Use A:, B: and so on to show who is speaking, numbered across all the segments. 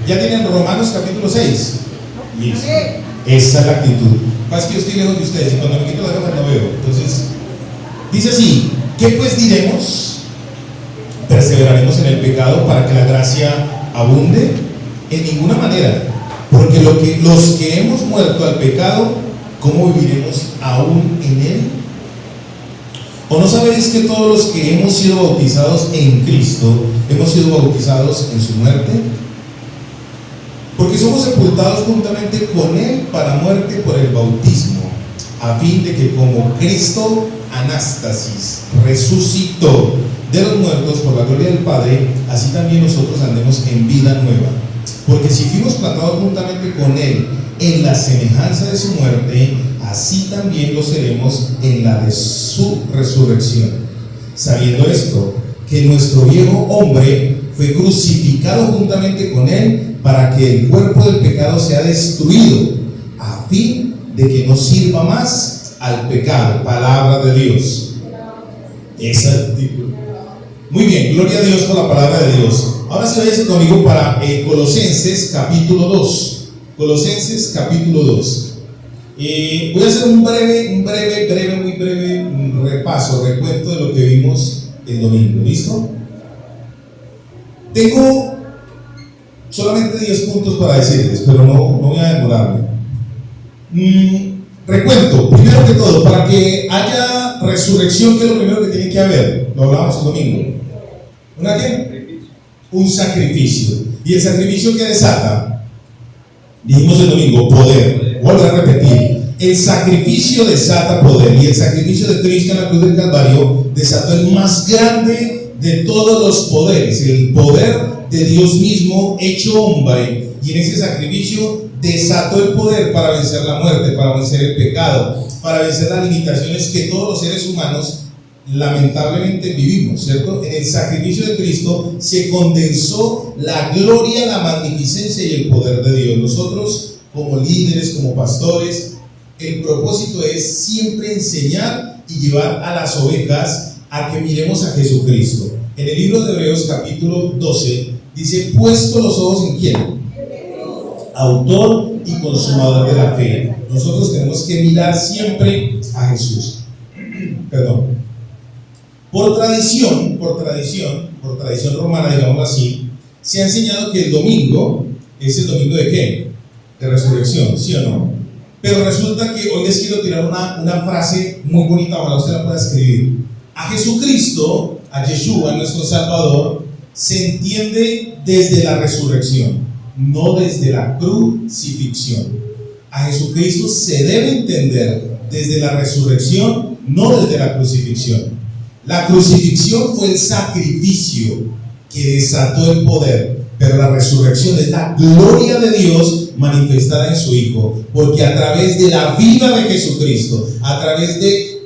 A: ¿Ya tienen Romanos capítulo 6? Listo. Esa es la actitud. Pasa que yo estoy lejos de ustedes y cuando me quito la gafas no veo. Entonces, dice así: ¿qué pues diremos? ¿Perseveraremos en el pecado para que la gracia abunde? En ninguna manera, porque los que hemos muerto al pecado, ¿cómo viviremos aún en él? ¿O no sabéis que todos los que hemos sido bautizados en Cristo, hemos sido bautizados en su muerte? Porque somos sepultados juntamente con él para muerte por el bautismo, a fin de que como Cristo anástasis resucitó de los muertos por la gloria del Padre, así también nosotros andemos en vida nueva. Porque si fuimos plantados juntamente con él en la semejanza de su muerte, así también lo seremos en la de su resurrección. Sabiendo esto, que nuestro viejo hombre fue crucificado juntamente con él, para que el cuerpo del pecado sea destruido, a fin de que no sirva más al pecado. Palabra de Dios. Esa es el título. Muy bien, gloria a Dios por la palabra de Dios. Ahora sí, váyase conmigo para Colosenses capítulo 2. Colosenses capítulo 2. Voy a hacer un muy breve recuento de lo que vimos el domingo. ¿Listo? Tengo solamente 10 puntos para decirles, pero no voy a demorarme. Recuento, primero que todo, para que haya resurrección, ¿qué es lo primero que tiene que haber? Lo hablábamos el domingo. ¿Una qué? Un sacrificio. ¿Y el sacrificio que desata? Dijimos el domingo, poder. Vuelvo a repetir. El sacrificio desata poder. Y el sacrificio de Cristo en la cruz del Calvario desató el más grande de todos los poderes. El poder de Dios mismo hecho hombre. Y en ese sacrificio desató el poder para vencer la muerte, para vencer el pecado, para vencer las limitaciones que todos los seres humanos lamentablemente vivimos, ¿cierto? En el sacrificio de Cristo se condensó la gloria, la magnificencia y el poder de Dios. Nosotros, como líderes, como pastores, el propósito es siempre enseñar y llevar a las ovejas a que miremos a Jesucristo. En el libro de Hebreos capítulo 12 dice: puesto los ojos en ¿quién? Autor y consumador de la fe. Nosotros tenemos que mirar siempre a Jesús. Perdón. Por tradición romana, digámoslo así, se ha enseñado que el domingo es el domingo de ¿qué? De resurrección, ¿sí o no? Pero resulta que hoy les quiero tirar una frase muy bonita, ojalá usted la pueda escribir. A Jesucristo, a Yeshua, nuestro Salvador, se entiende desde la resurrección, no desde la crucifixión. A Jesucristo se debe entender desde la resurrección, no desde la crucifixión. La crucifixión fue el sacrificio que desató el poder, pero la resurrección es la gloria de Dios manifestada en su Hijo, porque a través de la vida de Jesucristo, a través de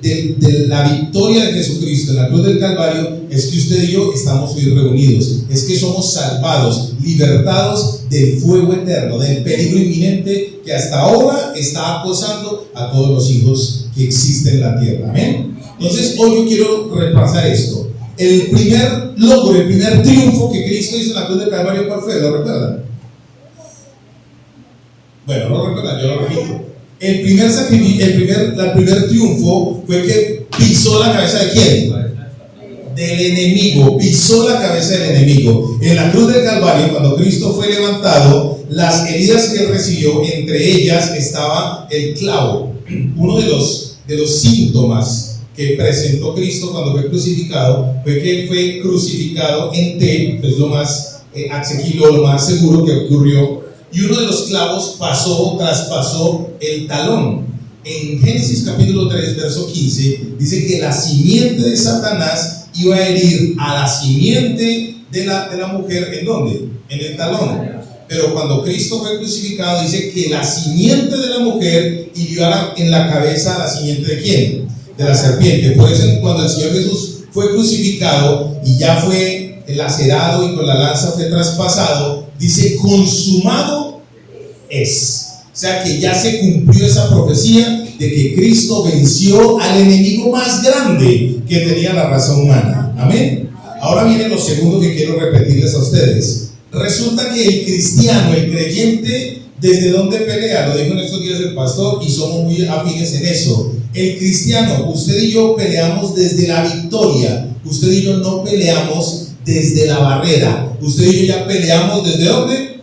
A: la victoria de Jesucristo en la cruz del Calvario, es que usted y yo estamos hoy reunidos, es que somos salvados, libertados del fuego eterno, del peligro inminente que hasta ahora está acosando a todos los hijos que existen en la tierra. Amén. Entonces hoy yo quiero repasar esto. El primer logro, el primer triunfo que Cristo hizo en la cruz del Calvario, ¿cuál fue? ¿Lo recuerdan? Bueno, no lo recuerdan, yo lo repito. El primer triunfo fue que pisó la cabeza de ¿quién? Del enemigo, pisó la cabeza del enemigo. En la cruz del Calvario, cuando Cristo fue levantado, las heridas que él recibió, entre ellas estaba el clavo. Uno de los síntomas que presentó Cristo cuando fue crucificado fue que él fue crucificado en T, es lo más asequible, lo más seguro que ocurrió, y uno de los clavos traspasó el talón. En Génesis capítulo 3 verso 15 dice que la simiente de Satanás iba a herir a la simiente de la mujer. ¿En dónde? En el talón. Pero cuando Cristo fue crucificado dice que la simiente de la mujer hirió en la cabeza a la simiente de ¿quién? De la serpiente. Por eso cuando el Señor Jesús fue crucificado y ya fue lacerado y con la lanza fue traspasado, dice: consumado es. O sea que ya se cumplió esa profecía de que Cristo venció al enemigo más grande que tenía la raza humana. Amén. Ahora viene lo segundo que quiero repetirles a ustedes. Resulta que el cristiano, el creyente, ¿desde dónde pelea? Lo dijo en estos días el pastor y somos muy afines en eso. El cristiano, usted y yo peleamos desde la victoria. Usted y yo no peleamos desde la barrera. Usted y yo ya peleamos ¿desde dónde?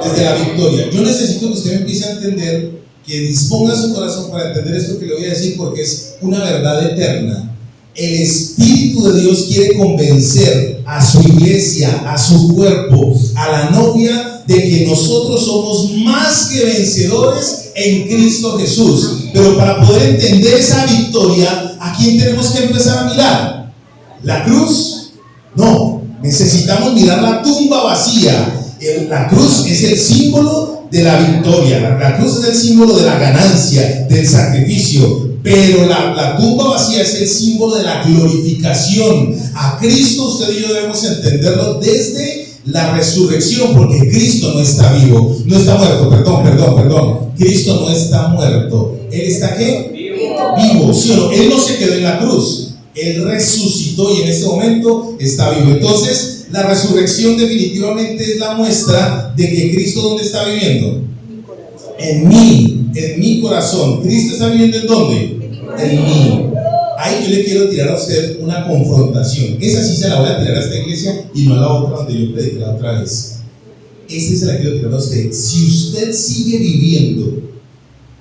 A: Desde la victoria. Yo necesito que usted me empiece a entender, que disponga su corazón para entender esto que le voy a decir, porque es una verdad eterna. El Espíritu de Dios quiere convencer a su iglesia, a su cuerpo, a la novia, de que nosotros somos más que vencedores en Cristo Jesús. Pero para poder entender esa victoria, ¿a quién tenemos que empezar a mirar? ¿La cruz? No, necesitamos mirar la tumba vacía. La cruz es el símbolo de la victoria, la cruz es el símbolo de la ganancia, del sacrificio. Pero la tumba vacía es el símbolo de la glorificación. A Cristo usted y yo debemos entenderlo desde la resurrección, porque Cristo no está vivo, no está muerto, perdón. Cristo no está muerto. ¿Él está qué? Vivo, ¿sí o no? Él no se quedó en la cruz, Él resucitó y en este momento está vivo. Entonces, la resurrección definitivamente es la muestra de que Cristo ¿dónde está viviendo? En mi corazón. ¿Cristo está viviendo en dónde? En mí. Ahí yo le quiero tirar a usted una confrontación. Esa sí se la voy a tirar a esta iglesia y no a la otra donde yo prediqué la otra vez. Esta se la quiero tirar a usted. Si usted sigue viviendo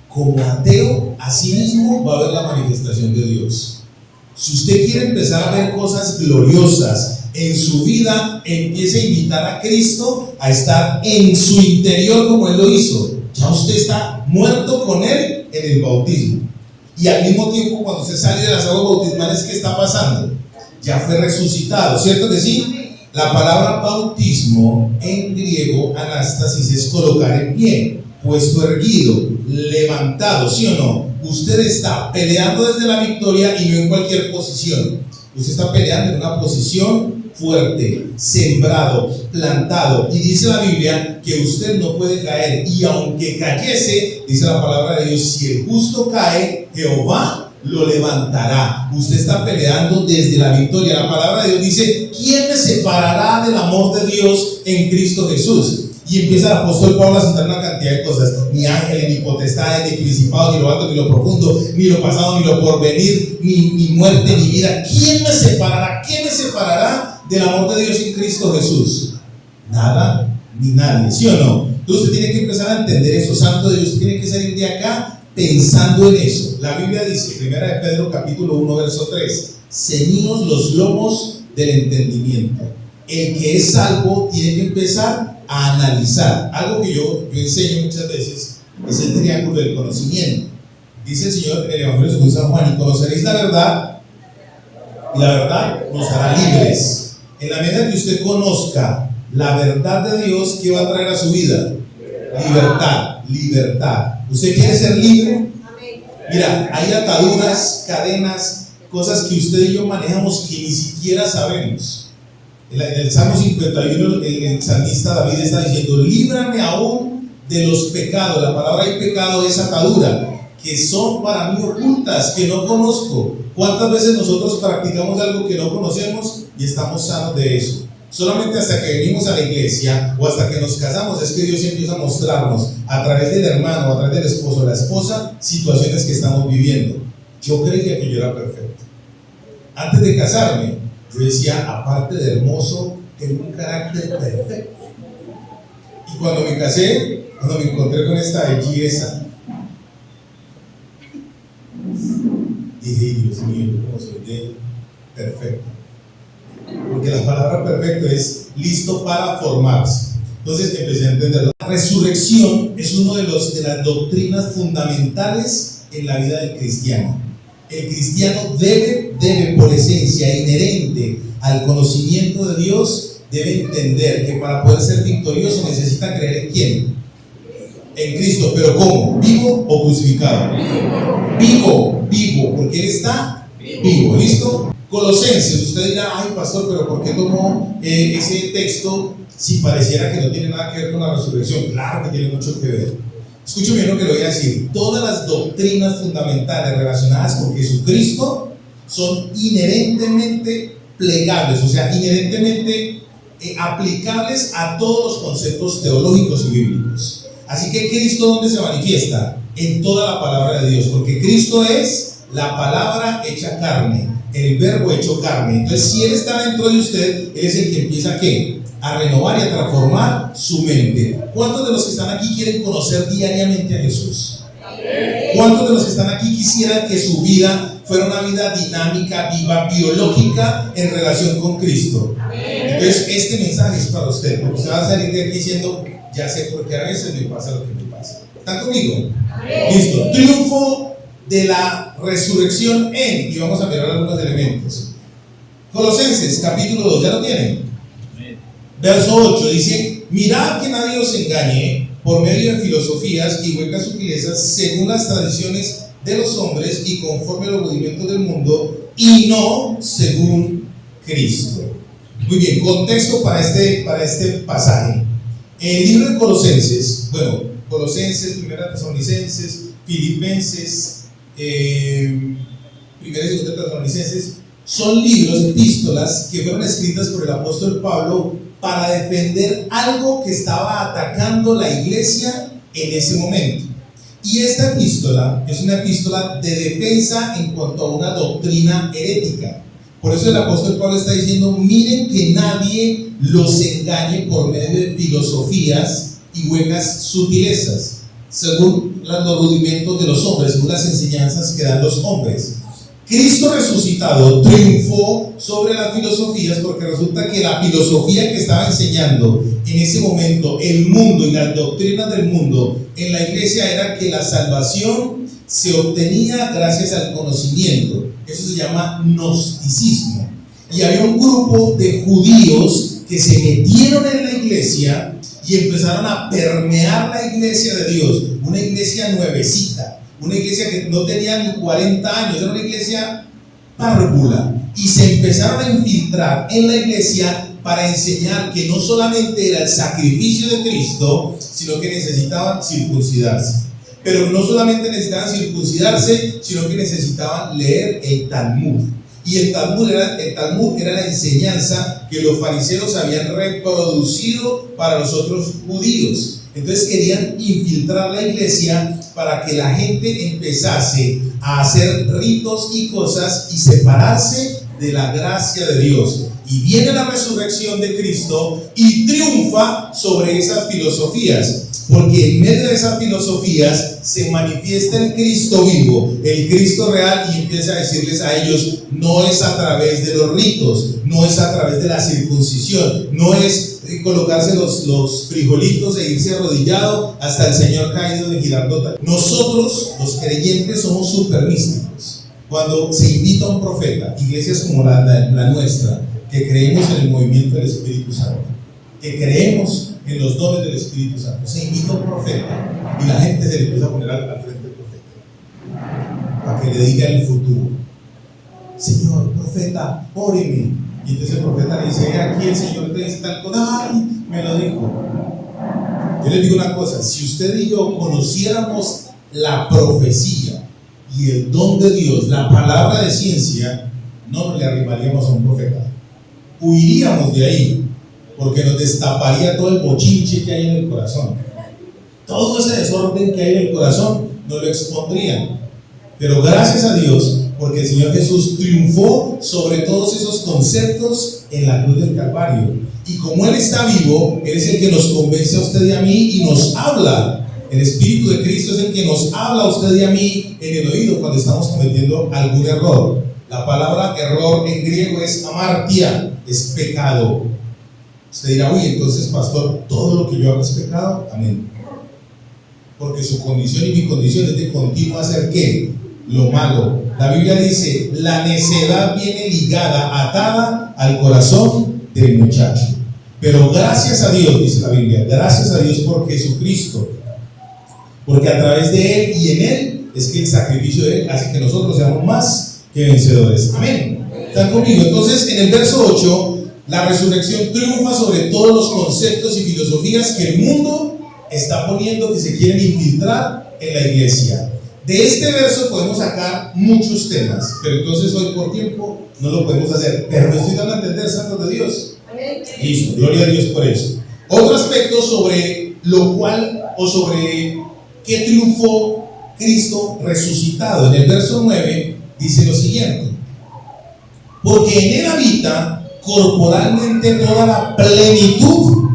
A: como ateo, así mismo va a haber la manifestación de Dios. Si usted quiere empezar a ver cosas gloriosas en su vida, empiece a invitar a Cristo a estar en su interior como Él lo hizo. Ya usted está muerto con Él en el bautismo. Y al mismo tiempo, cuando usted sale de las aguas bautismales, ¿qué está pasando? Ya fue resucitado, ¿cierto que sí? La palabra bautismo en griego, anástasis, es colocar en pie, puesto erguido, levantado, ¿sí o no? Usted está peleando desde la victoria y no en cualquier posición. Usted está peleando en una posición fuerte, sembrado, plantado. Y dice la Biblia que usted no puede caer. Y aunque cayese, dice la palabra de Dios, si el justo cae, Jehová lo levantará. Usted está peleando desde la victoria. La palabra de Dios dice: ¿quién me separará del amor de Dios en Cristo Jesús? Y empieza el apóstol Pablo a citar una cantidad de cosas: ni ángeles, ni potestades, ni principados, ni lo alto, ni lo profundo, ni lo pasado, ni lo porvenir, ni muerte, ni vida. ¿Quién me separará? ¿Quién me separará del amor de Dios en Cristo Jesús? Nada, ni nadie, ¿sí o no? Entonces usted tiene que empezar a entender eso. Santo de Dios, tiene que salir de acá pensando en eso. La Biblia dice, 1 de Pedro capítulo 1 verso 3: ceñidos los lomos del entendimiento. El que es salvo tiene que empezar a analizar. Algo que yo enseño muchas veces es el triángulo del conocimiento. Dice el Señor en el Evangelio según San Juan: y conoceréis la verdad, y la verdad nos hará libres. En la medida que usted conozca la verdad de Dios, ¿qué va a traer a su vida? Libertad. ¿Usted quiere ser libre? Mira, hay ataduras, cadenas, cosas que usted y yo manejamos que ni siquiera sabemos. En el Salmo 51, el salmista David está diciendo: líbrame aún de los pecados. La palabra "hay pecado" es atadura, que son para mí ocultas, que no conozco. ¿Cuántas veces nosotros practicamos algo que no conocemos y estamos sanos de eso? Solamente hasta que venimos a la iglesia o hasta que nos casamos es que Dios empieza a mostrarnos a través del hermano, a través del esposo o la esposa, situaciones que estamos viviendo. Yo creía que yo era perfecto. Antes de casarme, yo decía: aparte de hermoso, tengo un carácter perfecto. Y cuando me casé, cuando me encontré con esta belleza, dije: Dios mío, ¿cómo soy de perfecto? Porque la palabra perfecto es listo para formarse. Entonces empecé a entenderlo. La resurrección es una de las doctrinas fundamentales en la vida del cristiano. El cristiano debe por esencia, inherente al conocimiento de Dios, debe entender que para poder ser victorioso necesita creer ¿en quién? En Cristo. ¿Pero cómo? ¿Vivo o crucificado? Vivo, porque Él está vivo. ¿Listo? Colosenses, usted dirá: ay pastor, pero ¿por qué tomó ese texto si pareciera que no tiene nada que ver con la resurrección? Claro que tiene mucho que ver. Escuchen bien lo que le voy a decir. Todas las doctrinas fundamentales relacionadas con Jesucristo son inherentemente plegables, o sea, inherentemente aplicables a todos los conceptos teológicos y bíblicos. Así que Cristo, ¿dónde se manifiesta? En toda la palabra de Dios, porque Cristo es la palabra hecha carne, el verbo hecho carne. Entonces, si Él está dentro de usted, Él es el que empieza ¿qué? A renovar y a transformar su mente. ¿Cuántos de los que están aquí quieren conocer diariamente a Jesús? ¿Cuántos de los que están aquí quisieran que su vida fuera una vida dinámica, viva, biológica en relación con Cristo? Entonces, este mensaje es para usted, porque usted va a salir de aquí diciendo, ya sé por qué a veces me pasa lo que me pasa. ¿Están conmigo? Listo. Triunfo de la resurrección en, y vamos a mirar algunos elementos. Colosenses capítulo 2, ¿ya lo tienen? Verso 8 dice: mirad que nadie os engañe por medio de filosofías y huecas sutilezas, según las tradiciones de los hombres y conforme a los rudimientos del mundo, y no según Cristo. Muy bien, contexto para este pasaje. El libro de Colosenses, bueno, Colosenses, Primera Tesalonicenses, Filipenses, Primera y Segunda Tesalonicenses, son libros, epístolas que fueron escritas por el apóstol Pablo para defender algo que estaba atacando la iglesia en ese momento. Y esta epístola es una epístola de defensa en cuanto a una doctrina herética. Por eso el apóstol Pablo está diciendo: miren que nadie los engañe por medio de filosofías y huecas sutilezas, según los rudimentos de los hombres, según las enseñanzas que dan los hombres. Cristo resucitado triunfó sobre las filosofías, porque resulta que la filosofía que estaba enseñando en ese momento el mundo y las doctrinas del mundo en la iglesia era que la salvación se obtenía gracias al conocimiento. Eso se llama gnosticismo. Y había un grupo de judíos que se metieron en la iglesia y empezaron a permear la iglesia de Dios, una iglesia nuevecita, una iglesia que no tenía ni 40 años, era una iglesia párvula, y se empezaron a infiltrar en la iglesia para enseñar que no solamente era el sacrificio de Cristo, sino que necesitaban circuncidarse. Pero no solamente necesitaban circuncidarse, sino que necesitaban leer el Talmud. Y el Talmud era la enseñanza que los fariseos habían reproducido para los otros judíos. Entonces querían infiltrar la iglesia para que la gente empezase a hacer ritos y cosas y separarse de la gracia de Dios. Y viene la resurrección de Cristo y triunfa sobre esas filosofías, porque en medio de esas filosofías se manifiesta el Cristo vivo, el Cristo real, y empieza a decirles a ellos: no es a través de los ritos, no es a través de la circuncisión, no es colocarse los frijolitos e irse arrodillado hasta el Señor caído de Girardota. Nosotros, los creyentes, somos súper místicos. Cuando se invita a un profeta, iglesias como la nuestra, que creemos en el movimiento del Espíritu Santo, que creemos en los dones del Espíritu Santo, se invita a un profeta y la gente se le empieza a poner al frente del profeta para que le diga el futuro. Señor, profeta, óreme. Y entonces el profeta le dice: aquí el Señor te dice tal cosa. Ay, me lo dijo. Yo les digo una cosa: si usted y yo conociéramos la profecía y el don de Dios, la palabra de ciencia, no le arrimaríamos a un profeta. Huiríamos de ahí, porque nos destaparía todo el bochinche que hay en el corazón. Todo ese desorden que hay en el corazón nos lo expondría. Pero gracias a Dios, porque el Señor Jesús triunfó sobre todos esos conceptos en la cruz del Calvario. Y como Él está vivo, Él es el que nos convence a usted y a mí y nos habla. El Espíritu de Cristo es el que nos habla a usted y a mí en el oído cuando estamos cometiendo algún error. La palabra error en griego es amartia, es pecado. Usted dirá: uy, entonces, pastor, todo lo que yo hago es pecado. Amén. Porque su condición y mi condición es de continuo hacer ¿qué? Lo malo. La Biblia dice: la necedad viene ligada, atada al corazón del muchacho. Pero gracias a Dios, dice la Biblia, gracias a Dios por Jesucristo, porque a través de Él y en Él es que el sacrificio de Él hace que nosotros seamos más que vencedores. Amén. ¿Están conmigo? Entonces, en el verso 8, la resurrección triunfa sobre todos los conceptos y filosofías que el mundo está poniendo, que se quieren infiltrar en la iglesia. De este verso podemos sacar muchos temas, pero entonces hoy por tiempo no lo podemos hacer. Pero me estoy dando a entender, santos de Dios. Listo, gloria a Dios por eso. Otro aspecto sobre lo cual, o sobre qué triunfó Cristo resucitado. En el verso 9 dice lo siguiente: porque en él habita corporalmente toda la plenitud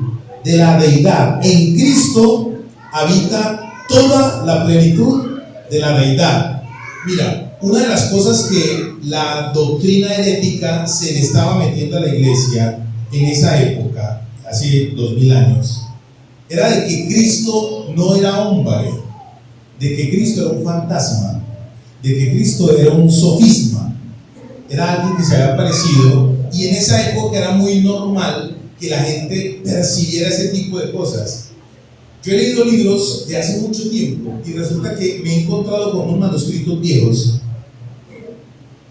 A: de la deidad. En Cristo habita toda la plenitud de la deidad. Mira, una de las cosas que la doctrina herética se le estaba metiendo a la iglesia en esa época, hace 2000 años, era de que Cristo no era hombre, de que Cristo era un fantasma, de que Cristo era un sofisma, era alguien que se había aparecido, y en esa época era muy normal que la gente percibiera ese tipo de cosas. Yo he leído libros de hace mucho tiempo y resulta que me he encontrado con unos manuscritos viejos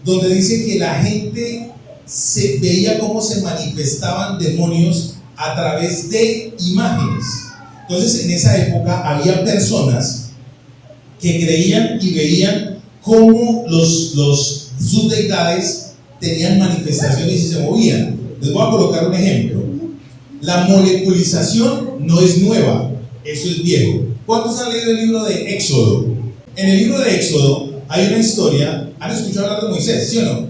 A: donde dice que la gente se veía cómo se manifestaban demonios a través de imágenes. Entonces en esa época había personas que creían y veían cómo sus deidades tenían manifestaciones y se movían. Les voy a colocar un ejemplo. La moleculización no es nueva, eso es viejo. ¿Cuántos han leído el libro de Éxodo? En el libro de Éxodo hay una historia. ¿Han escuchado hablar de Moisés, sí o no?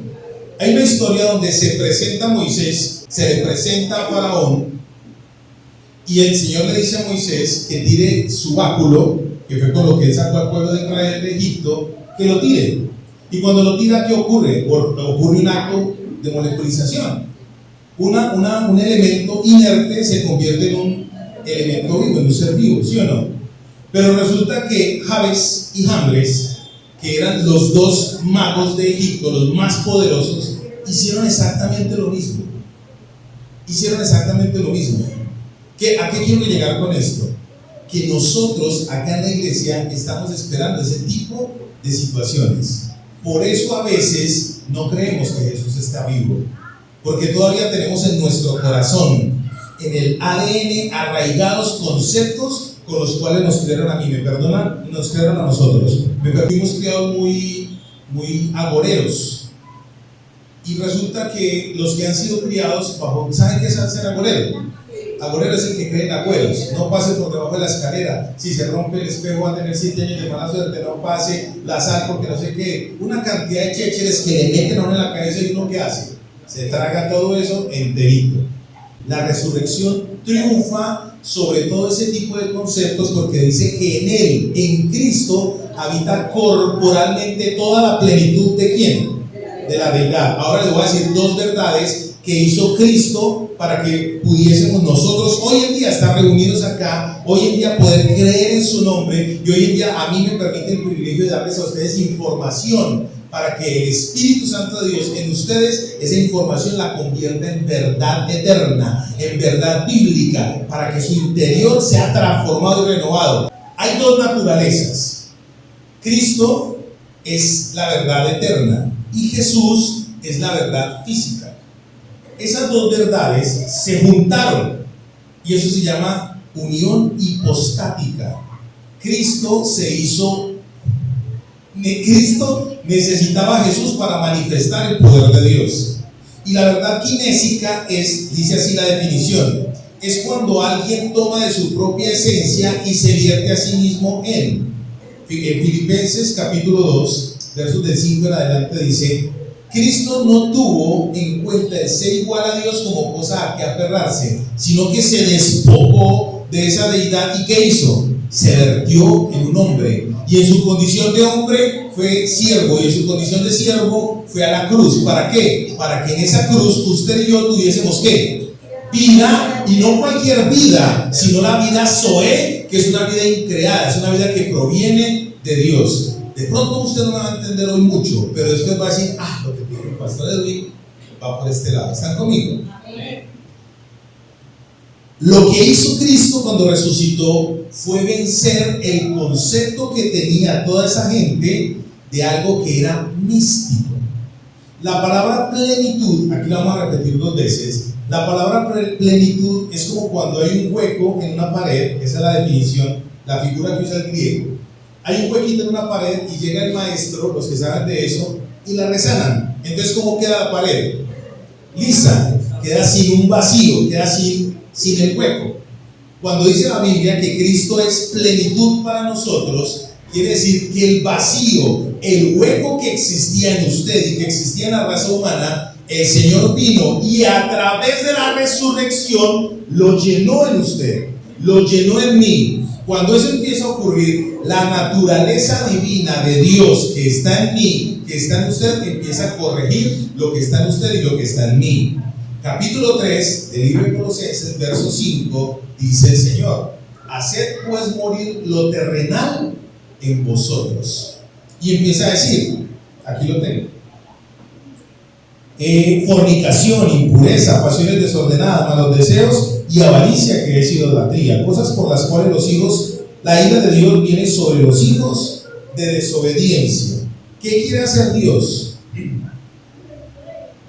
A: Hay una historia donde se presenta a Moisés, se le presenta a Faraón, y el Señor le dice a Moisés que tire su báculo, que fue con lo que él sacó al pueblo de Israel de Egipto, que lo tire. Y cuando lo tira, ¿qué ocurre? Ocurre un acto de moleculización. Un elemento inerte se convierte en un elemento vivo, en un ser vivo, ¿sí o no? Pero resulta que Jabes y Jambres, que eran los dos magos de Egipto, los más poderosos, hicieron exactamente lo mismo. Hicieron exactamente lo mismo. ¿A qué quiero llegar con esto? Que nosotros acá en la iglesia estamos esperando ese tipo de situaciones. Por eso a veces no creemos que Jesús está vivo, porque todavía tenemos en nuestro corazón, en el ADN, arraigados conceptos con los cuales nos crearon a mí, me perdonan, nos crearon a nosotros. Fuimos criados muy agoreros. Y resulta que los que han sido criados bajo, ¿saben qué es ser agorero? Agorero es el que cree en agüeros. No pase por debajo de la escalera. Si se rompe el espejo va a tener 7 años de mala suerte. No pase la sal porque no sé qué. Una cantidad de chécheres que le meten a uno en la cabeza y uno ¿qué hace? Se traga todo eso enterito. La resurrección triunfa sobre todo ese tipo de conceptos porque dice que en él, en Cristo, habita corporalmente toda la plenitud ¿de quién? De la deidad. Ahora les voy a decir 2 verdades que hizo Cristo para que pudiésemos nosotros hoy en día estar reunidos acá, hoy en día poder creer en su nombre, y hoy en día a mí me permite el privilegio de darles a ustedes información para que el Espíritu Santo de Dios en ustedes, esa información la convierta en verdad eterna, en verdad bíblica, para que su interior sea transformado y renovado. Hay 2 naturalezas. Cristo es la verdad eterna y Jesús es la verdad física. Esas 2 verdades se juntaron y eso se llama unión hipostática. Cristo necesitaba a Jesús para manifestar el poder de Dios. Y la verdad kinésica dice así la definición, es cuando alguien toma de su propia esencia y se vierte a sí mismo en Filipenses capítulo 2, versos del 5 en adelante dice: Cristo no tuvo en cuenta el ser igual a Dios como cosa a que aferrarse, sino que se despojó de esa deidad. ¿Y qué hizo? Se vertió en un hombre, y en su condición de hombre fue siervo, y en su condición de siervo fue a la cruz. ¿Para qué? Para que en esa cruz usted y yo tuviésemos ¿qué? Vida, y no cualquier vida, sino la vida Zoé, que es una vida increada, es una vida que proviene de Dios. De pronto usted no me va a entender hoy mucho, pero después va a decir: lo que tiene el pastor Edwin va por este lado. ¿Están conmigo? Amén. Lo que hizo Cristo cuando resucitó fue vencer el concepto que tenía toda esa gente de algo que era místico. La palabra plenitud, aquí la vamos a repetir 2 veces. La palabra plenitud es como cuando hay un hueco en una pared, esa es la definición, la figura que usa el griego. hay un huequito en una pared y llega el maestro, los que saben de eso, y la resanan. Entonces, ¿cómo queda la pared? Lisa, queda sin un vacío, queda sin el hueco. Cuando dice la Biblia que Cristo es plenitud para nosotros, quiere decir que el vacío, el hueco que existía en usted y que existía en la raza humana, el Señor vino y a través de la resurrección lo llenó en usted, lo llenó en mí. Cuando eso empieza a ocurrir, la naturaleza divina de Dios que está en mí, que está en usted, empieza a corregir lo que está en usted y lo que está en mí. Capítulo 3 del libro de Colosenses, verso 5, dice el Señor: haced pues morir lo terrenal en vosotros. Y empieza a decir, aquí lo tengo: fornicación, impureza, pasiones desordenadas, malos deseos y avaricia, que es idolatría, cosas por las cuales la ira de Dios viene sobre los hijos de desobediencia. ¿Qué quiere hacer Dios?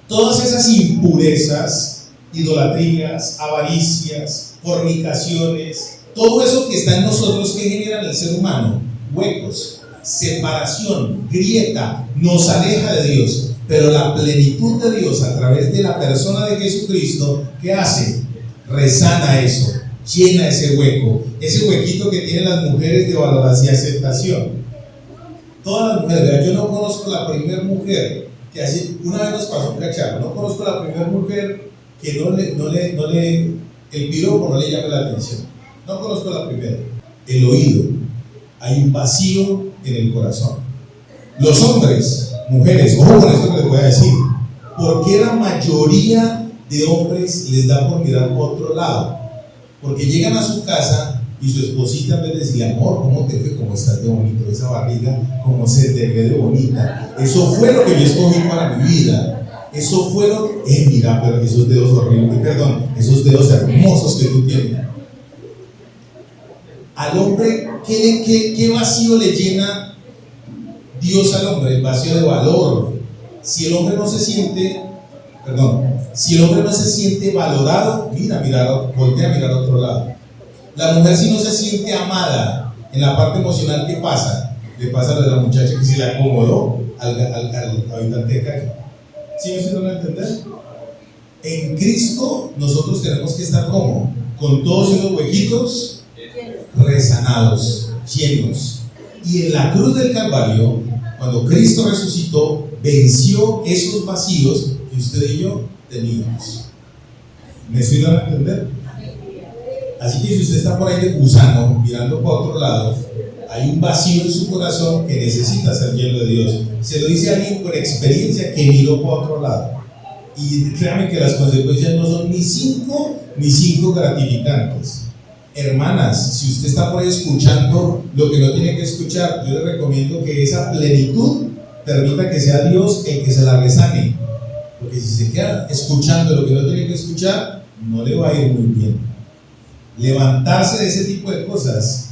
A: Todas esas impurezas, idolatrías, avaricias, fornicaciones, todo eso que está en nosotros, que genera en el ser humano huecos, separación, grieta, nos aleja de Dios. Pero la plenitud de Dios a través de la persona de Jesucristo, ¿qué hace? Resana eso, llena ese hueco, ese huequito que tienen las mujeres de valoración y aceptación. Todas las mujeres, ¿verdad? Yo no conozco la primera mujer que así, una vez nos pasó un cacharro, no conozco la primera mujer que el piropo no le llame la atención. No conozco la primera. El oído, hay un vacío en el corazón. Los hombres, mujeres, ojo con esto que les voy a decir, ¿por qué la mayoría de hombres les da por mirar por otro lado? Porque llegan a su casa y su esposita en vez de decir: amor, ¿cómo te fue? ¿Cómo estás de bonito? Esa barriga, ¿cómo se te ve de bonita? Eso fue lo que yo escogí para mi vida. Eso fue lo que, mira, pero esos dedos horribles, perdón, esos dedos hermosos que tú tienes. Al hombre, ¿qué vacío le llena Dios al hombre? El vacío de valor. Si el hombre no se siente valorado, voltea a mirar a otro lado. La mujer, si no se siente amada en la parte emocional, ¿qué pasa? Le pasa a la muchacha que se le acomodó al habitante de calle. ¿Sí me estoy dando a entender? En Cristo nosotros tenemos que estar como con todos esos huequitos resanados, llenos. Y en la cruz del Calvario, cuando Cristo resucitó, venció esos vacíos que usted y yo teníamos. ¿Me estoy dando a entender? Así que si usted está por ahí de gusano, mirando para otro lado, hay un vacío en su corazón que necesita ser lleno de Dios. Se lo dice a alguien con experiencia que miró para otro lado. Y créanme que las consecuencias no son ni cinco gratificantes. Hermanas, si usted está por ahí escuchando lo que no tiene que escuchar, yo le recomiendo que esa plenitud permita que sea Dios el que se la resane. Porque si se queda escuchando lo que no tiene que escuchar, no le va a ir muy bien. Levantarse de ese tipo de cosas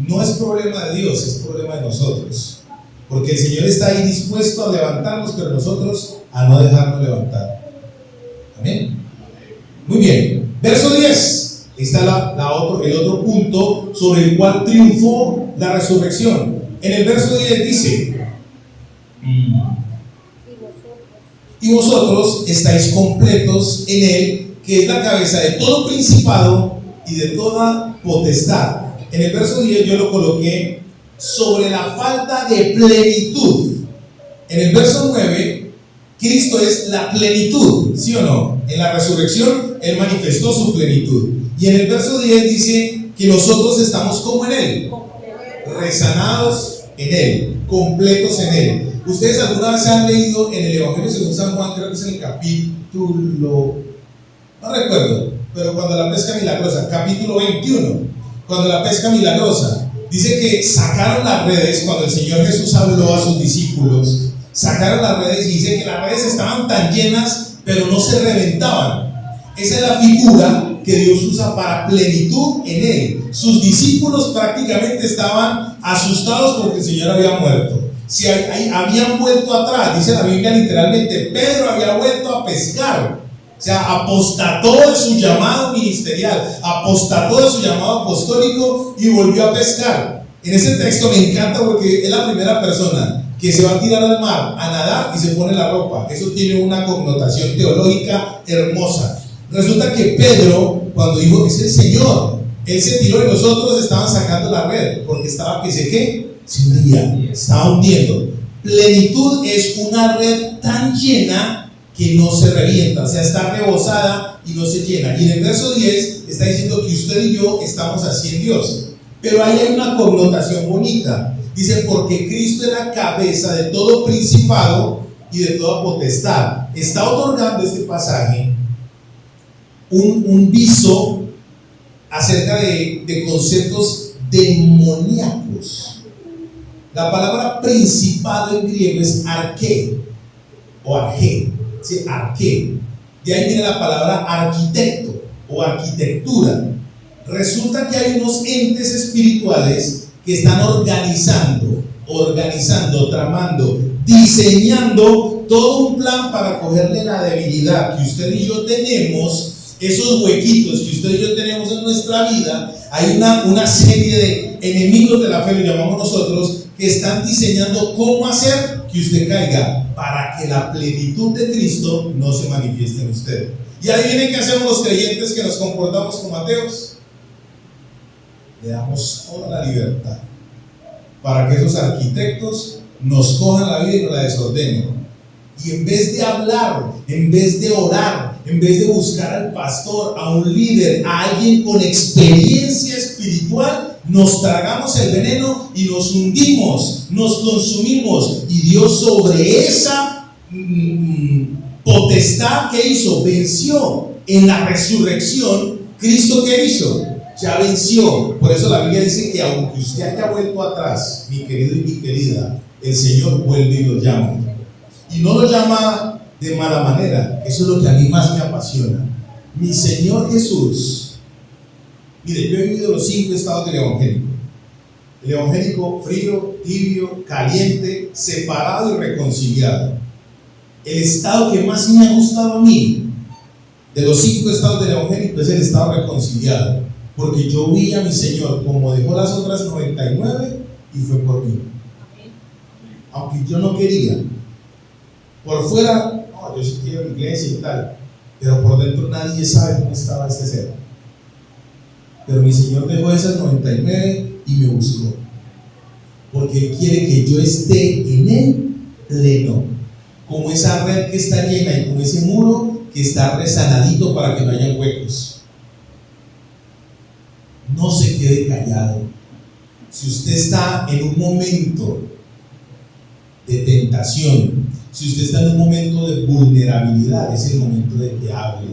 A: no es problema de Dios, es problema de nosotros. Porque el Señor está ahí dispuesto a levantarnos, pero nosotros a no dejarnos levantar. Amén. Muy bien. Verso 10. Está el otro punto sobre el cual triunfó la resurrección. En el verso 10 dice: y vosotros estáis completos en Él, que es la cabeza de todo principado y de toda potestad. En el verso 10 yo lo coloqué sobre la falta de plenitud. En el verso 9, Cristo es la plenitud, ¿sí o no? En la resurrección Él manifestó su plenitud. Y en el verso 10 dice que nosotros estamos como en Él, resanados en Él, completos en Él. Ustedes alguna vez han leído en el Evangelio según San Juan, creo que es en el capítulo, no recuerdo, pero cuando la pesca milagrosa, capítulo 21, cuando la pesca milagrosa, dice que sacaron las redes, cuando el Señor Jesús habló a sus discípulos, sacaron las redes y dice que las redes estaban tan llenas, pero no se reventaban. Esa es la figura que Dios usa para plenitud en Él. Sus discípulos prácticamente estaban asustados porque el Señor había muerto. Si habían vuelto atrás, dice la Biblia literalmente, Pedro había vuelto a pescar. O sea, apostató de su llamado ministerial, apostató de su llamado apostólico y volvió a pescar. En ese texto me encanta porque es la primera persona que se va a tirar al mar a nadar y se pone la ropa. Eso tiene una connotación teológica hermosa. Resulta que Pedro, cuando dijo, es el Señor, él se tiró y los otros estaban sacando la red porque estaba que se hundía, estaba hundiendo. Plenitud es una red tan llena que no se revienta, o sea, está rebosada y no se llena. Y en el verso 10 está diciendo que usted y yo estamos así en Dios. Pero ahí hay una connotación bonita. Dice, porque Cristo es la cabeza de todo principado y de toda potestad. Está otorgando este pasaje un viso acerca de conceptos demoníacos. La palabra principado en griego es arqué o arqué, ¿sí? Arqué. De ahí viene la palabra arquitecto o arquitectura. Resulta que hay unos entes espirituales que están organizando, tramando, diseñando todo un plan para cogerle la debilidad que usted y yo tenemos, esos huequitos que usted y yo tenemos en nuestra vida. Hay una serie de enemigos de la fe, lo llamamos nosotros, que están diseñando cómo hacer que usted caiga para que la plenitud de Cristo no se manifieste en usted. Y ahí viene que hacemos los creyentes que nos comportamos como ateos. Le damos toda la libertad para que esos arquitectos nos cojan la vida y nos la desordenen. Y en vez de hablar, en vez de orar, en vez de buscar al pastor, a un líder, a alguien con experiencia espiritual, nos tragamos el veneno y nos hundimos, nos consumimos. Y Dios sobre esa potestad que hizo, venció en la resurrección. ¿Cristo qué hizo? Ya venció. Por eso la Biblia dice que aunque usted haya vuelto atrás, mi querido y mi querida, el Señor vuelve y lo llama. Y no lo llama de mala manera. Eso es lo que a mí más me apasiona. Mi Señor Jesús. Mire, yo he vivido los 5 estados del evangélico. El evangélico frío, tibio, caliente, separado y reconciliado. El estado que más me ha gustado a mí de los 5 estados del evangélico es el estado reconciliado. Porque yo vi a mi Señor como dejó las otras 99 y fue por mí. Aunque yo no quería. Por fuera, no, yo sí quiero iglesia y tal. Pero por dentro nadie sabe cómo estaba este ser. Pero mi Señor dejó esas 99 y me buscó. Porque Él quiere que yo esté en Él pleno. Como esa red que está llena y como ese muro que está resanadito para que no haya huecos. No se quede callado. Si usted está en un momento de tentación, si usted está en un momento de vulnerabilidad, es el momento de que hable.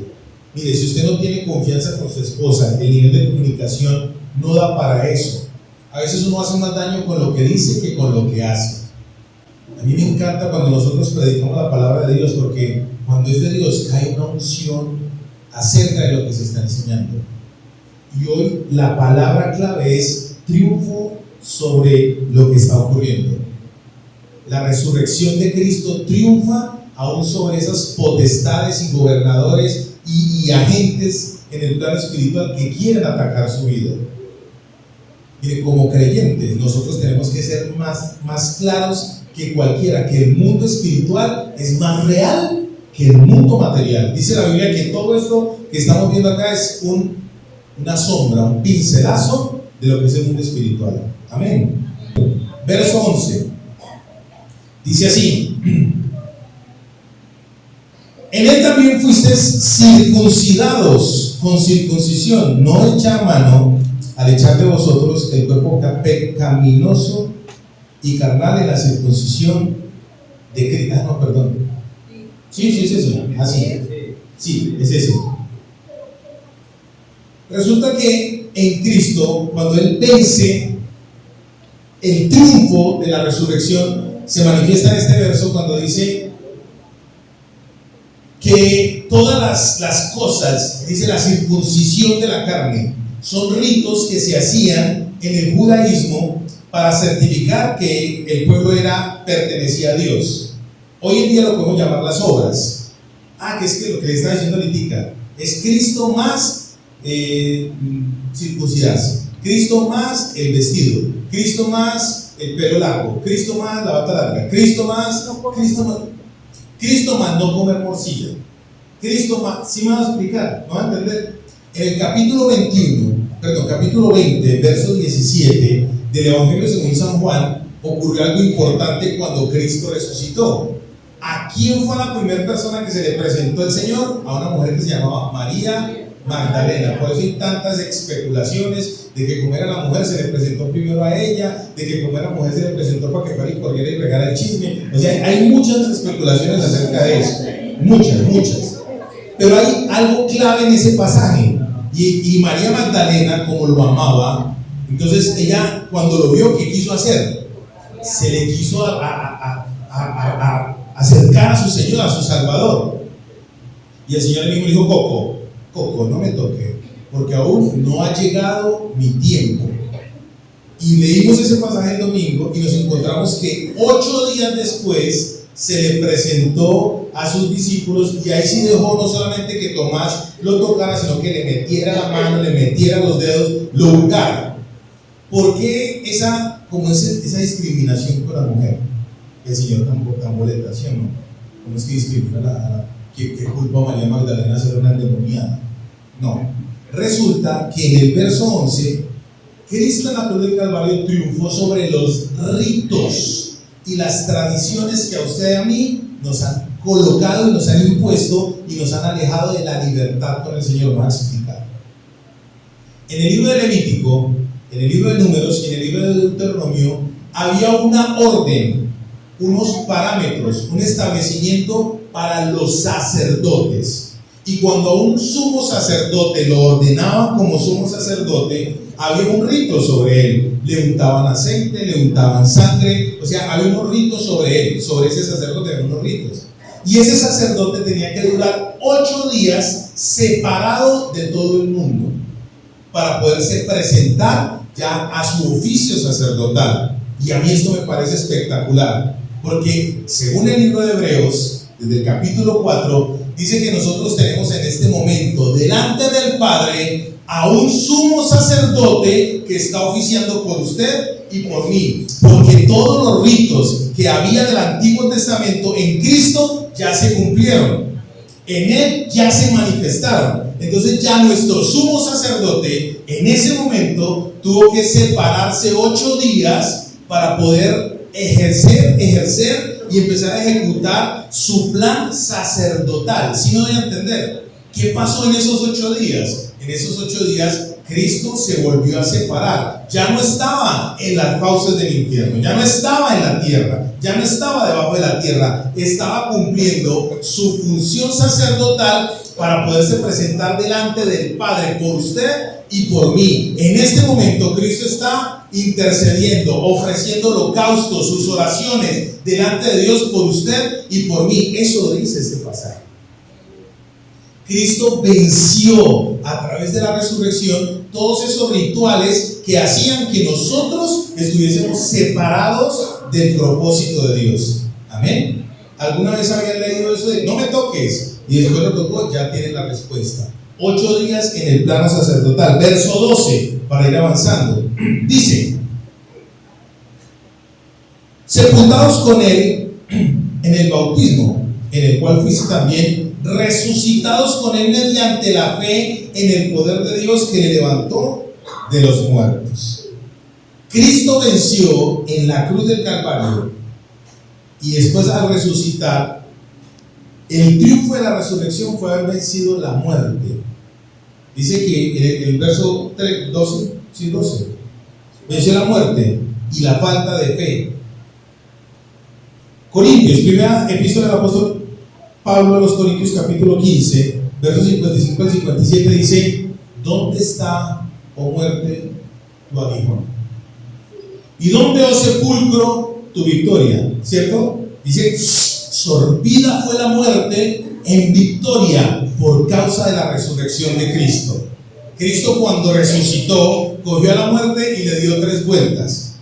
A: Mire, si usted no tiene confianza con su esposa, el nivel de comunicación no da para eso. A veces uno hace más daño con lo que dice que con lo que hace. A mí me encanta cuando nosotros predicamos la palabra de Dios, porque cuando es de Dios cae una unción acerca de lo que se está enseñando. Y hoy la palabra clave es triunfo sobre lo que está ocurriendo. La resurrección de Cristo triunfa aún sobre esas potestades y gobernadores y agentes en el plano espiritual que quieren atacar su vida. Mire, como creyentes nosotros tenemos que ser más claros que cualquiera, que el mundo espiritual es más real que el mundo material. Dice la Biblia que todo esto que estamos viendo acá es una sombra, un pincelazo de lo que es el mundo espiritual. Amén. Verso 11 dice así: en Él también fuisteis circuncidados con circuncisión, no hecha a mano, al echar de vosotros el cuerpo pecaminoso y carnal en la circuncisión de Cristo. No, perdón. Sí, es eso. Así. Sí, es eso. Resulta que en Cristo, cuando Él vence, el triunfo de la resurrección se manifiesta en este verso cuando dice que todas las cosas, dice la circuncisión de la carne, son ritos que se hacían en el judaísmo para certificar que el pueblo pertenecía a Dios. Hoy en día lo podemos llamar las obras. Que es que lo que le está diciendo ahorita es Cristo más circuncidarse, Cristo más el vestido, Cristo más el pelo largo, Cristo más la bata larga, Cristo más no comer morcilla, Cristo más, ¿sí me vas a explicar? ¿No va a entender? En el capítulo 20, verso 17 del Evangelio según San Juan, ocurrió algo importante cuando Cristo resucitó. ¿A quién fue la primera persona que se le presentó el Señor? A una mujer que se llamaba María Magdalena. Por eso hay tantas especulaciones de que como era la mujer se le presentó primero a ella, de que como era la mujer se le presentó para que fuera y corriera y regara el chisme. O sea, hay muchas especulaciones acerca de eso, muchas. Pero hay algo clave en ese pasaje, y María Magdalena, como lo amaba, entonces ella cuando lo vio, ¿qué quiso hacer? Se le quiso acercar a su Señor, a su Salvador, y el Señor mismo le dijo: Coco, no me toque, porque aún no ha llegado mi tiempo. Y leímos ese pasaje el domingo y nos encontramos que 8 días después se le presentó a sus discípulos, y ahí sí dejó no solamente que Tomás lo tocara, sino que le metiera la mano, le metiera los dedos, lo hurcara. ¿Por qué esa discriminación con la mujer? El Señor tan boleta, ¿sí o no? ¿Cómo es que discrimina ¿qué culpa a María Magdalena ser una endemoniada? No. Resulta que en el verso 11, Cristo en la cruz del Calvario triunfó sobre los ritos y las tradiciones que a usted y a mí nos han colocado y nos han impuesto y nos han alejado de la libertad con el Señor. Vamos a explicar. En el libro de Levítico, en el libro de Números y en el libro de Deuteronomio había una orden, unos parámetros, un establecimiento para los sacerdotes. Y cuando a un sumo sacerdote lo ordenaban como sumo sacerdote, había un rito sobre él. Le untaban aceite, le untaban sangre, o sea, había unos ritos sobre él, sobre ese sacerdote había unos ritos. Y ese sacerdote tenía que durar 8 días separado de todo el mundo para poderse presentar ya a su oficio sacerdotal. Y a mí esto me parece espectacular, porque según el libro de Hebreos, desde el capítulo 4, dice que nosotros tenemos en este momento delante del Padre a un sumo sacerdote que está oficiando por usted y por mí, porque todos los ritos que había del Antiguo Testamento en Cristo ya se cumplieron, en Él ya se manifestaron. Entonces ya nuestro sumo sacerdote en ese momento tuvo que separarse 8 días para poder ejercer y empezar a ejecutar su plan sacerdotal. ¿Sí me doy a entender? ¿Qué pasó en esos 8 días? En esos 8 días Cristo se volvió a separar. Ya no estaba en las fauces del infierno, ya no estaba en la tierra, ya no estaba debajo de la tierra. Estaba cumpliendo su función sacerdotal para poderse presentar delante del Padre por usted y por mí. En este momento Cristo está intercediendo, ofreciendo holocaustos, sus oraciones delante de Dios por usted y por mí. Eso dice este pasaje. Cristo venció a través de la resurrección todos esos rituales que hacían que nosotros estuviésemos separados del propósito de Dios. Amén. ¿Alguna vez habían leído eso de no me toques? Y después lo tocó, ya tienen la respuesta. 8 días en el plano sacerdotal. Verso 12, para ir avanzando. Dice: sepultados con Él en el bautismo, en el cual fuiste también resucitados con Él mediante la fe en el poder de Dios que le levantó de los muertos. Cristo venció en la cruz del Calvario, y después al resucitar, el triunfo de la resurrección fue haber vencido la muerte. Dice que el verso 12, venció la muerte y la falta de fe. Corintios, primera epístola del apóstol Pablo a los Corintios, capítulo 15, versos 55 al 57, dice: ¿dónde está, oh muerte, tu aguijón? ¿Y dónde, oh sepulcro, tu victoria? ¿Cierto? Dice: sorbida fue la muerte en victoria por causa de la resurrección de Cristo. Cristo, cuando resucitó, cogió a la muerte y le dio 3 vueltas.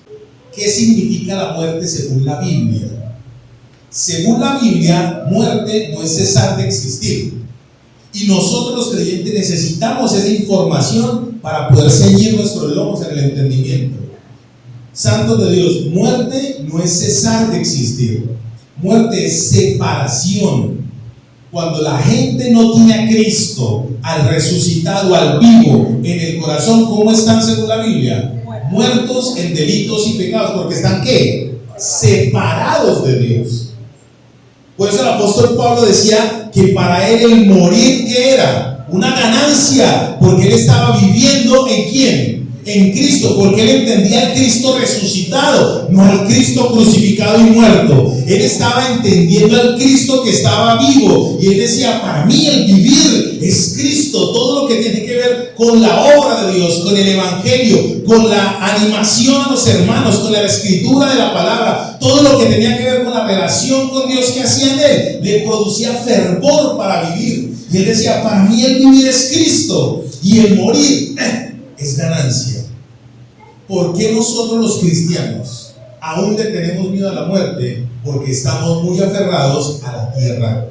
A: ¿Qué significa la muerte según la Biblia? Según la Biblia, muerte no es cesar de existir. Y nosotros los creyentes necesitamos esa información para poder ceñir nuestros lomos en el entendimiento. Santos de Dios, muerte no es cesar de existir. Muerte es separación. Cuando la gente no tiene a Cristo, al resucitado, al vivo en el corazón, ¿cómo están según la Biblia? Muertos en delitos y pecados, porque están ¿qué? Separados de Dios. Por eso el apóstol Pablo decía que para él el morir, ¿qué era? Una ganancia, porque él estaba viviendo ¿en quién? En Cristo, porque él entendía al Cristo resucitado, no al Cristo crucificado y muerto. Él estaba entendiendo al Cristo que estaba vivo, y él decía, para mí el vivir es Cristo. Todo lo que tiene que ver con la obra de Dios, con el evangelio, con la animación a los hermanos, con la escritura de la palabra, todo lo que tenía que ver con la relación con Dios que hacía en él, le producía fervor para vivir. Y él decía, para mí el vivir es Cristo y el morir es ganancia. ¿Por qué nosotros los cristianos aún le tenemos miedo a la muerte? Porque estamos muy aferrados a la tierra.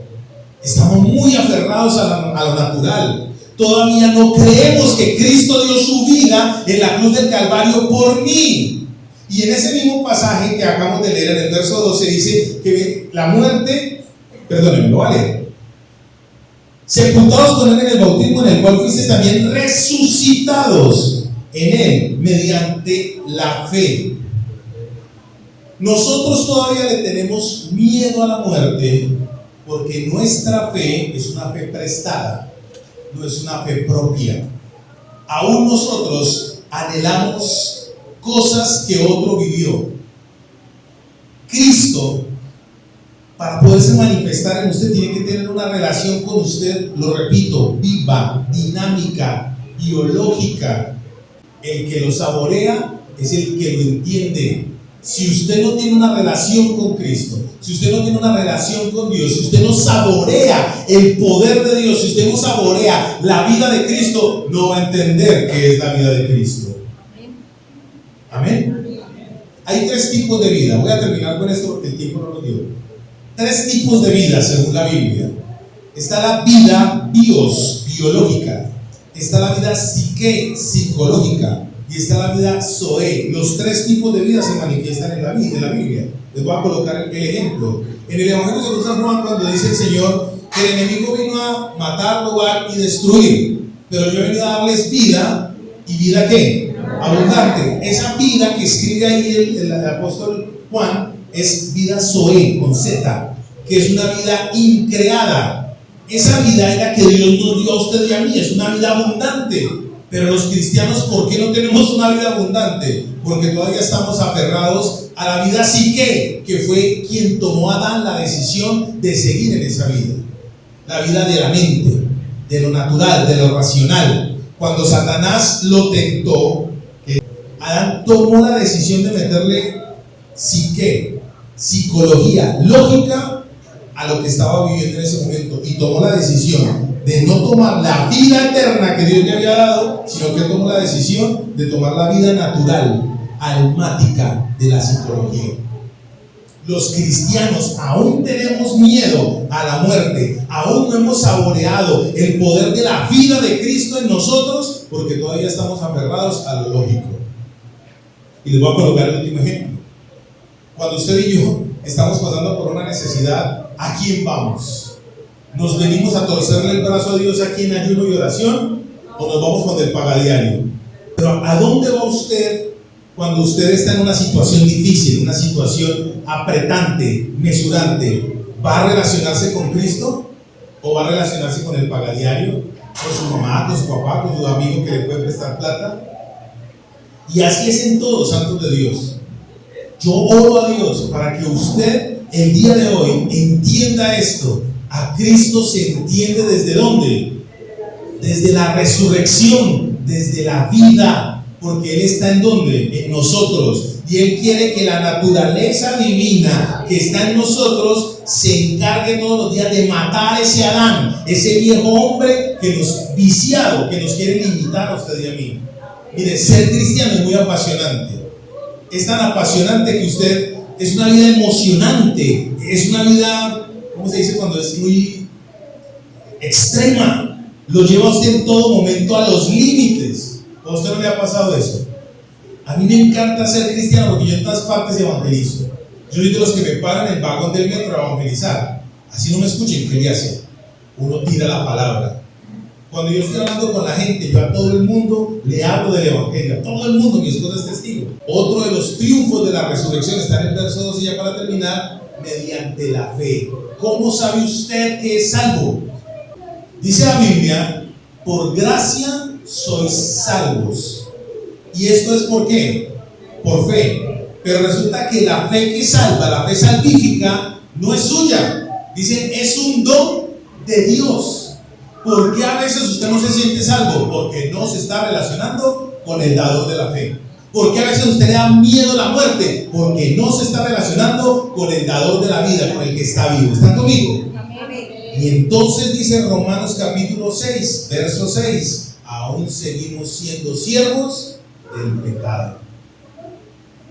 A: Estamos muy aferrados a lo natural. Todavía no creemos que Cristo dio su vida en la cruz del Calvario por mí. Y en ese mismo pasaje que acabamos de leer en el verso 12 dice que la muerte, perdónenme, lo vale. Sepultados con él en el bautismo, en el cual fuiste también resucitados en él mediante la fe. Nosotros todavía le tenemos miedo a la muerte porque nuestra fe es una fe prestada, no es una fe propia. Aún nosotros anhelamos cosas que otro vivió. Cristo, para poderse manifestar en usted, tiene que tener una relación con usted, lo repito, viva, dinámica, biológica. El que lo saborea es el que lo entiende. Si usted no tiene una relación con Cristo, si usted no tiene una relación con Dios, si usted no saborea el poder de Dios, si usted no saborea la vida de Cristo, no va a entender qué es la vida de Cristo. Amén. Hay tres tipos de vida. Voy a terminar con esto porque el tiempo no lo dio. Tres tipos de vida según la Biblia. Está la vida biológica. Está la vida psique, psicológica, y está la vida zoe. Los tres tipos de vida se manifiestan en la Biblia. Les voy a colocar el ejemplo. En el Evangelio según San Juan, cuando dice el Señor que el enemigo vino a matar, robar y destruir, pero yo he venido a darles vida, y vida ¿qué? Abundante. Esa vida que escribe ahí el apóstol Juan es vida zoe, con Z, que es una vida increada. Esa vida es la que Dios nos dio a usted y a mí, es una vida abundante. Pero los cristianos, ¿por qué no tenemos una vida abundante? Porque todavía estamos aferrados a la vida psique, que fue quien tomó a Adán la decisión de seguir en esa vida. La vida de la mente, de lo natural, de lo racional. Cuando Satanás lo tentó, Adán tomó la decisión de meterle psique, psicología, lógica a lo que estaba viviendo en ese momento, y tomó la decisión de no tomar la vida eterna que Dios le había dado, sino que tomó la decisión de tomar la vida natural, almática de la psicología. Los cristianos aún tenemos miedo a la muerte, aún no hemos saboreado el poder de la vida de Cristo en nosotros, porque todavía estamos aferrados a lo lógico. Y les voy a colocar el último ejemplo. Cuando usted y yo estamos pasando por una necesidad, ¿a quién vamos? ¿Nos venimos a torcerle el brazo a Dios aquí en ayuno y oración? ¿O nos vamos con el pagadiario? Pero ¿a dónde va usted cuando usted está en una situación difícil, una situación apretante, mesurante? ¿Va a relacionarse con Cristo? ¿O va a relacionarse con el pagadiario? ¿Con su mamá, con su papá, con su amigo que le puede prestar plata? Y así es en todo, santos de Dios. Yo oro a Dios para que usted el día de hoy entienda esto. A Cristo se entiende ¿desde dónde? Desde la resurrección, desde la vida, porque Él está ¿en dónde? En nosotros. Y Él quiere que la naturaleza divina que está en nosotros se encargue todos los días de matar ese Adán, ese viejo hombre que nos viciado, que nos quiere limitar a usted y a mí. Mire, ser cristiano es muy apasionante. Es tan apasionante que usted, es una vida emocionante, es una vida, ¿cómo se dice cuando es muy extrema? Lo lleva a usted en todo momento a los límites. ¿A usted no le ha pasado eso? A mí me encanta ser cristiano porque yo en todas partes evangelizo. Yo soy de los que me paran en el vagón del metro a evangelizar. Así no me escuchen, ¿qué le hace? Uno tira la palabra. Cuando yo estoy hablando con la gente, yo a todo el mundo le hablo del evangelio. A todo el mundo, mi esposa es testigo. Otro de los triunfos de la resurrección está en el verso 12, ya para terminar, mediante la fe. ¿Cómo sabe usted que es salvo? Dice la Biblia, por gracia sois salvos. ¿Y esto es por qué? Por fe. Pero resulta que la fe que salva, la fe salvífica, no es suya. Dicen, es un don de Dios. ¿Por qué a veces usted no se siente salvo? Porque no se está relacionando con el dador de la fe. ¿Por qué a veces usted le da miedo a la muerte? Porque no se está relacionando con el dador de la vida, con el que está vivo. ¿Están conmigo? Y entonces dice Romanos capítulo 6, verso 6, aún seguimos siendo siervos del pecado.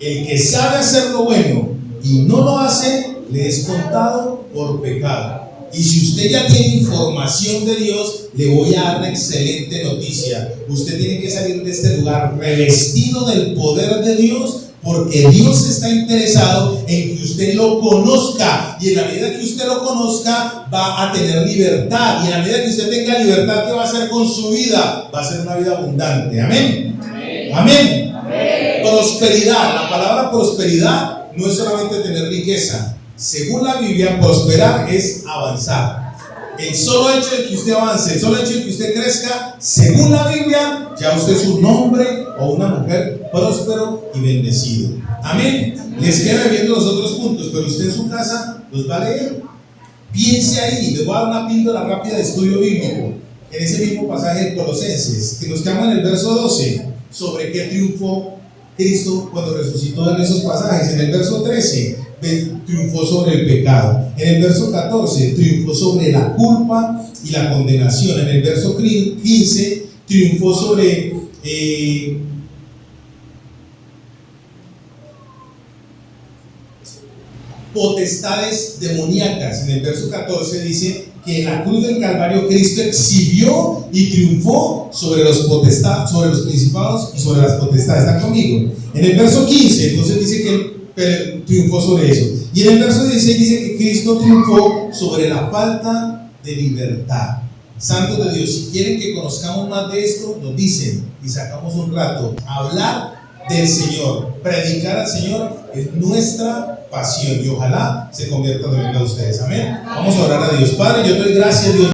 A: El que sabe hacer lo bueno y no lo hace, le es contado por pecado. Y si usted ya tiene información de Dios, le voy a dar una excelente noticia. Usted tiene que salir de este lugar revestido del poder de Dios, porque Dios está interesado en que usted lo conozca. Y en la medida que usted lo conozca, va a tener libertad. Y en la medida que usted tenga libertad, ¿qué va a hacer con su vida? Va a ser una vida abundante. Amén. Amén. Amén. Amén. Prosperidad. La palabra prosperidad no es solamente tener riqueza. Según la Biblia, prosperar es avanzar. El solo hecho de que usted avance, el solo hecho de que usted crezca, según la Biblia, ya usted es un hombre o una mujer próspero y bendecido. Amén. Les queda viendo los otros puntos, pero usted en su casa los va a leer. Piense ahí. Les voy a dar una píldora rápida de estudio bíblico. En ese mismo pasaje de Colosenses, que nos quedamos en el verso 12, sobre qué triunfó Cristo cuando resucitó en esos pasajes. En el verso 13, triunfó sobre el pecado. En el verso 14, triunfó sobre la culpa y la condenación. En el verso 15, triunfó sobre potestades demoníacas. En el verso 14 dice que en la cruz del Calvario Cristo exhibió y triunfó sobre los principados y sobre las potestades. ¿Están conmigo? En el verso 15 entonces dice que él triunfó sobre eso. Y en el verso 16 dice que Cristo triunfó sobre la falta de libertad. Santos de Dios, si quieren que conozcamos más de esto, nos dicen y sacamos un rato. Hablar del Señor, predicar al Señor es nuestra pasión y ojalá se convierta también a ustedes. Amén. Vamos a orar a Dios. Padre, yo te doy gracias, Dios.